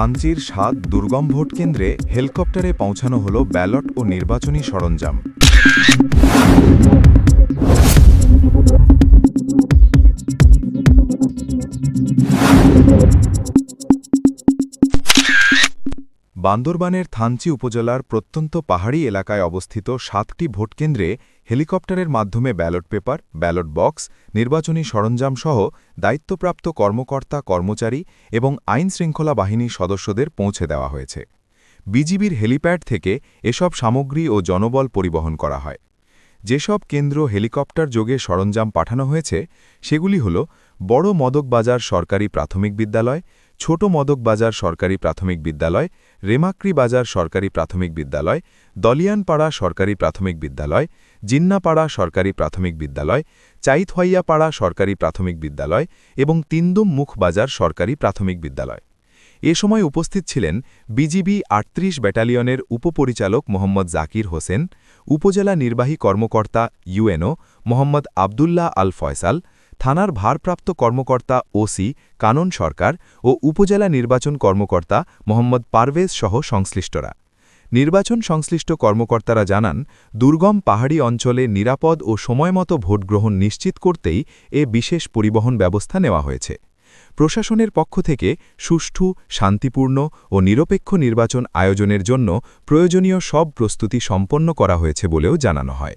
থানচির ৭ দুর্গম ভোট কেন্দ্রে হেলিকপ্টারে পৌঁছানো হলো ব্যালট ও নির্বাচনী সরঞ্জাম। বান্দরবানের থানচি উপজেলার প্রত্যন্ত পাহাড়ি এলাকায় অবস্থিত ৭টি ভোটকেন্দ্রে হেলিকপ্টারের মাধ্যমে ব্যালট পেপার, ব্যালট বক্স, নির্বাচনী সরঞ্জাম সহ দায়িত্বপ্রাপ্ত কর্মকর্তা, কর্মচারী এবং আইনশৃঙ্খলা বাহিনীর সদস্যদের পৌঁছে দেওয়া হয়েছে। বিজিবির হেলিপ্যাড থেকে এসব সামগ্রী ও জনবল পরিবহন করা হয়। যেসব কেন্দ্র হেলিকপ্টার যোগে সরঞ্জাম পাঠানো হয়েছে সেগুলি হল বড় মদকবাজার সরকারি প্রাথমিক বিদ্যালয়, ছোট মদকবাজার সরকারি প্রাথমিক বিদ্যালয়, রেমাক্রি বাজার সরকারি প্রাথমিক বিদ্যালয়, দলিয়ানপাড়া সরকারি প্রাথমিক বিদ্যালয়, জিন্নাপাড়া সরকারি প্রাথমিক বিদ্যালয়, চাইথওয়াইয়াপাড়া সরকারি প্রাথমিক বিদ্যালয় এবং তিনদুম মুখ বাজার সরকারি প্রাথমিক বিদ্যালয়। এ সময় উপস্থিত ছিলেন বিজিবি ৩৮ ব্যাটালিয়নের উপপরিচালক মোহাম্মদ জাকির হোসেন, উপজেলা নির্বাহী কর্মকর্তা ইউএনও মোহাম্মদ আবদুল্লাহ আল ফয়সাল, থানার ভারপ্রাপ্ত কর্মকর্তা ওসি কানন সরকার ও উপজেলা নির্বাচন কর্মকর্তা মোহাম্মদ পারভেজ সহ সংশ্লিষ্টরা। নির্বাচন সংশ্লিষ্ট কর্মকর্তারা জানান, দুর্গম পাহাড়ি অঞ্চলে নিরাপদ ও সময়মতো ভোটগ্রহণ নিশ্চিত করতেই এ বিশেষ পরিবহন ব্যবস্থা নেওয়া হয়েছে। প্রশাসনের পক্ষ থেকে সুষ্ঠু, শান্তিপূর্ণ ও নিরপেক্ষ নির্বাচন আয়োজনের জন্য প্রয়োজনীয় সব প্রস্তুতি সম্পন্ন করা হয়েছে বলেও জানানো হয়।